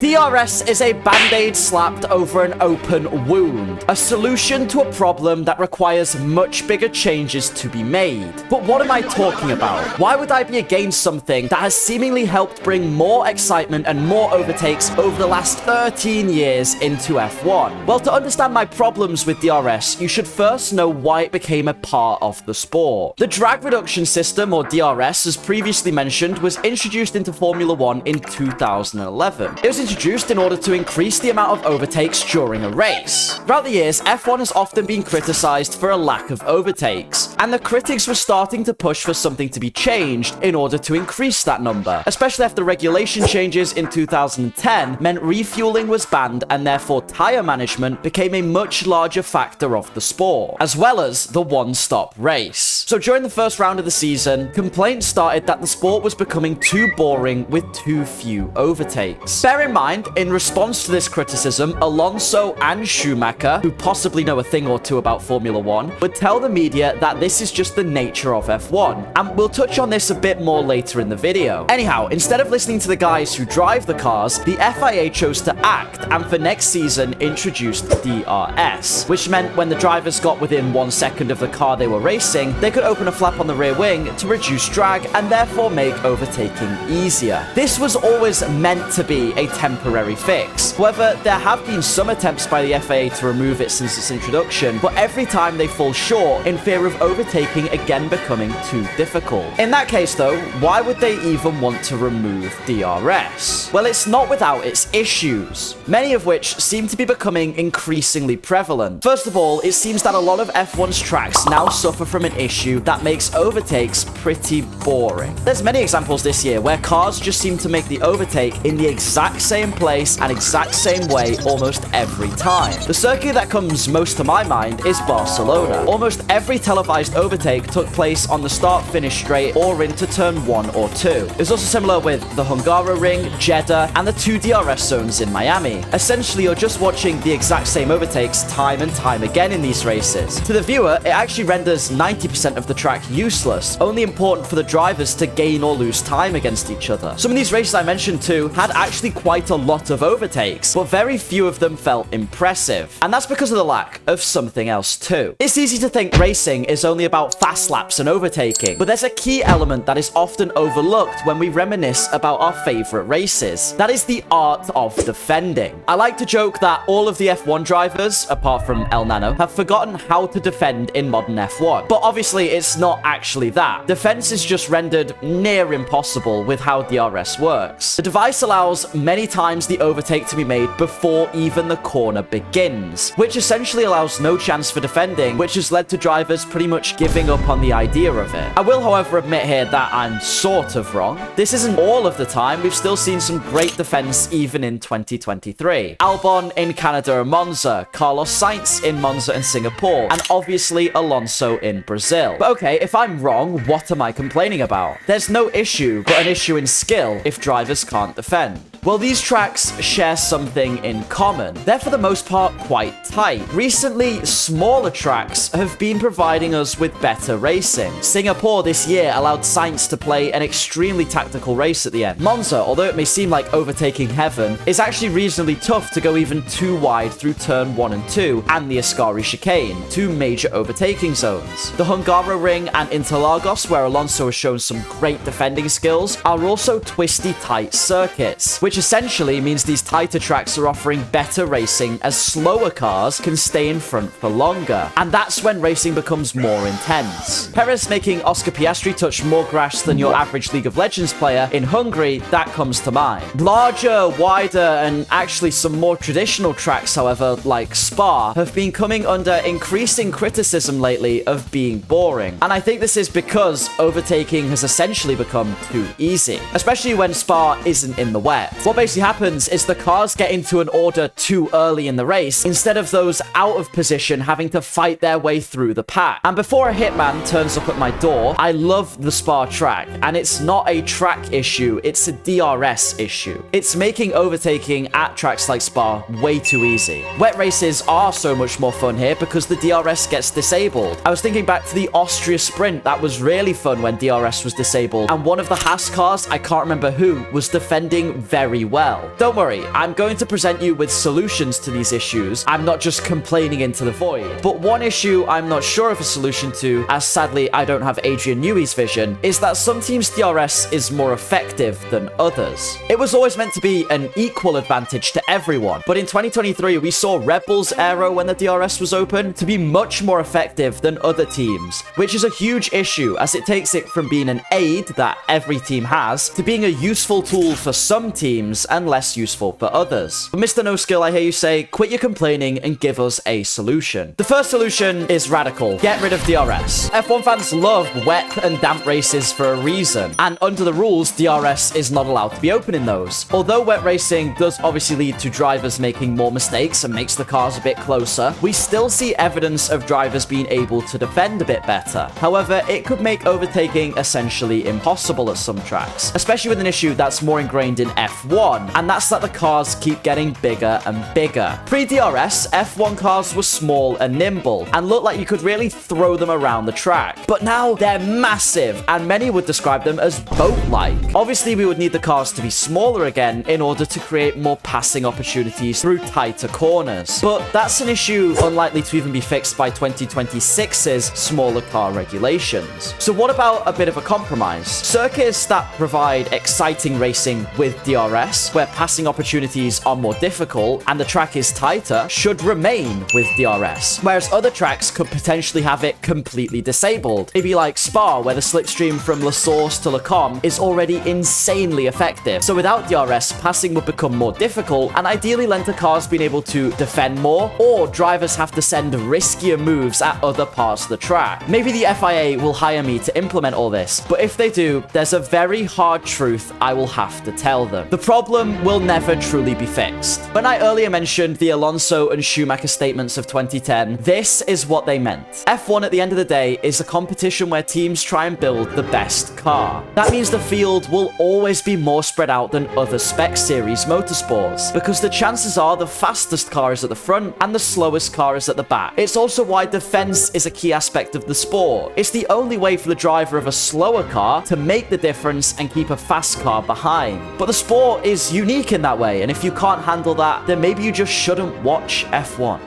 DRS is a band-aid slapped over an open wound, a solution to a problem that requires much bigger changes to be made. But what am I talking about? Why would I be against something that has seemingly helped bring more excitement and more overtakes over the last 13 years into F1? Well, to understand my problems with DRS, you should first know why it became a part of the sport. The drag reduction system, or DRS, as previously mentioned, was introduced into Formula 1 in 2011. It was introduced in order to increase the amount of overtakes during a race. Throughout the years, F1 has often been criticized for a lack of overtakes, and the critics were starting to push for something to be changed in order to increase that number, especially after regulation changes in 2010 meant refueling was banned and therefore tire management became a much larger factor of the sport, as well as the one-stop race. So during the first round of the season, complaints started that the sport was becoming too boring with too few overtakes. Bear in mind, in response to this criticism, Alonso and Schumacher, who possibly know a thing or two about Formula 1, would tell the media that this is just the nature of F1, and we'll touch on this a bit more later in the video. Anyhow, instead of listening to the guys who drive the cars, the FIA chose to act, and for next season introduced DRS, which meant when the drivers got within 1 second of the car they were racing, they could open a flap on the rear wing to reduce drag and therefore make overtaking easier. This was always meant to be a temporary fix. However, there have been some attempts by the FIA to remove it since its introduction, but every time they fall short in fear of overtaking again becoming too difficult. In that case though, why would they even want to remove DRS? Well, it's not without its issues, many of which seem to be becoming increasingly prevalent. First of all, it seems that a lot of F1's tracks now suffer from an issue that makes overtakes pretty boring. There's many examples this year where cars just seem to make the overtake in the exact same place and exact same way almost every time. The circuit that comes most to my mind is Barcelona. Almost every televised overtake took place on the start-finish straight or into turn 1 or 2. It's also similar with the Hungaroring, Jeddah, and the 2 DRS zones in Miami. Essentially, you're just watching the exact same overtakes time and time again in these races. To the viewer, it actually renders 90% of the track useless, only important for the drivers to gain or lose time against each other. Some of these races I mentioned too had actually quite a lot of overtakes, but very few of them felt impressive. And that's because of the lack of something else too. It's easy to think racing is only about fast laps and overtaking, but there's a key element that is often overlooked when we reminisce about our favorite races. That is the art of defending. I like to joke that all of the F1 drivers, apart from El Nano, have forgotten how to defend in modern F1. But obviously it's not actually that. Defense is just rendered near impossible with how DRS works. The device allows many times the overtake to be made before even the corner begins, which essentially allows no chance for defending, which has led to drivers pretty much giving up on the idea of it. I will, however, admit here that I'm sort of wrong. This isn't all of the time. We've still seen some great defense even in 2023. Albon in Canada and Monza, Carlos Sainz in Monza and Singapore, and obviously Alonso in Brazil. But okay, if I'm wrong, what am I complaining about? There's no issue, but an issue in skill if drivers can't defend. Well, these tracks share something in common. They're for the most part quite tight. Recently, smaller tracks have been providing us with better racing. Singapore this year allowed Sainz to play an extremely tactical race at the end. Monza, although it may seem like overtaking heaven, is actually reasonably tough to go even too wide through turn 1 and 2 and the Ascari chicane, 2 major overtaking zones. The Hungaroring and Interlagos, where Alonso has shown some great defending skills, are also twisty tight circuits, which essentially means these tighter tracks are offering better racing as slower cars can stay in front for longer. And that's when racing becomes more intense. Perez making Oscar Piastri touch more grass than your average League of Legends player in Hungary, that comes to mind. Larger, wider, and actually some more traditional tracks, however, like Spa, have been coming under increasing criticism lately of being boring. And I think this is because overtaking has essentially become too easy, especially when Spa isn't in the wet. What basically happens is the cars get into an order too early in the race, instead of those out of position having to fight their way through the pack. And before a hitman turns up at my door, I love the Spa track, and it's not a track issue, it's a DRS issue. It's making overtaking at tracks like Spa way too easy. Wet races are so much more fun here because the DRS gets disabled. I was thinking back to the Austria Sprint, that was really fun when DRS was disabled, and one of the Haas cars, I can't remember who, was defending very very well. Don't worry, I'm going to present you with solutions to these issues. I'm not just complaining into the void. But one issue I'm not sure of a solution to, as sadly I don't have Adrian Newey's vision, is that some teams' DRS is more effective than others. It was always meant to be an equal advantage to everyone, but in 2023 we saw Red Bull's aero when the DRS was open to be much more effective than other teams, which is a huge issue as it takes it from being an aid that every team has to being a useful tool for some teams and less useful for others. But Mr. No Skill, I hear you say, quit your complaining and give us a solution. The first solution is radical. Get rid of DRS. F1 fans love wet and damp races for a reason, and under the rules, DRS is not allowed to be open in those. Although wet racing does obviously lead to drivers making more mistakes and makes the cars a bit closer, we still see evidence of drivers being able to defend a bit better. However, it could make overtaking essentially impossible at some tracks, especially with an issue that's more ingrained in F1, and that's that the cars keep getting bigger and bigger. Pre-DRS, F1 cars were small and nimble, and looked like you could really throw them around the track. But now they're massive, and many would describe them as boat-like. Obviously, we would need the cars to be smaller again in order to create more passing opportunities through tighter corners. But that's an issue unlikely to even be fixed by 2026's smaller car regulations. So what about a bit of a compromise? Circuits that provide exciting racing with DRS, where passing opportunities are more difficult and the track is tighter, should remain with DRS, whereas other tracks could potentially have it completely disabled. Maybe like Spa, where the slipstream from La Source to Le Combe is already insanely effective. So without DRS, passing would become more difficult and ideally lend to cars being able to defend more, or drivers have to send riskier moves at other parts of the track. Maybe the FIA will hire me to implement all this, but if they do, there's a very hard truth I will have to tell them. The problem will never truly be fixed. When I earlier mentioned the Alonso and Schumacher statements of 2010, this is what they meant. F1 at the end of the day is a competition where teams try and build the best car. That means the field will always be more spread out than other spec series motorsports, because the chances are the fastest car is at the front and the slowest car is at the back. It's also why defense is a key aspect of the sport. It's the only way for the driver of a slower car to make the difference and keep a fast car behind. But the sport is unique in that way, and if you can't handle that, then maybe you just shouldn't watch F1.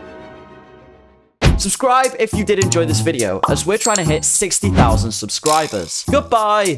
Subscribe if you did enjoy this video, as we're trying to hit 60,000 subscribers. Goodbye!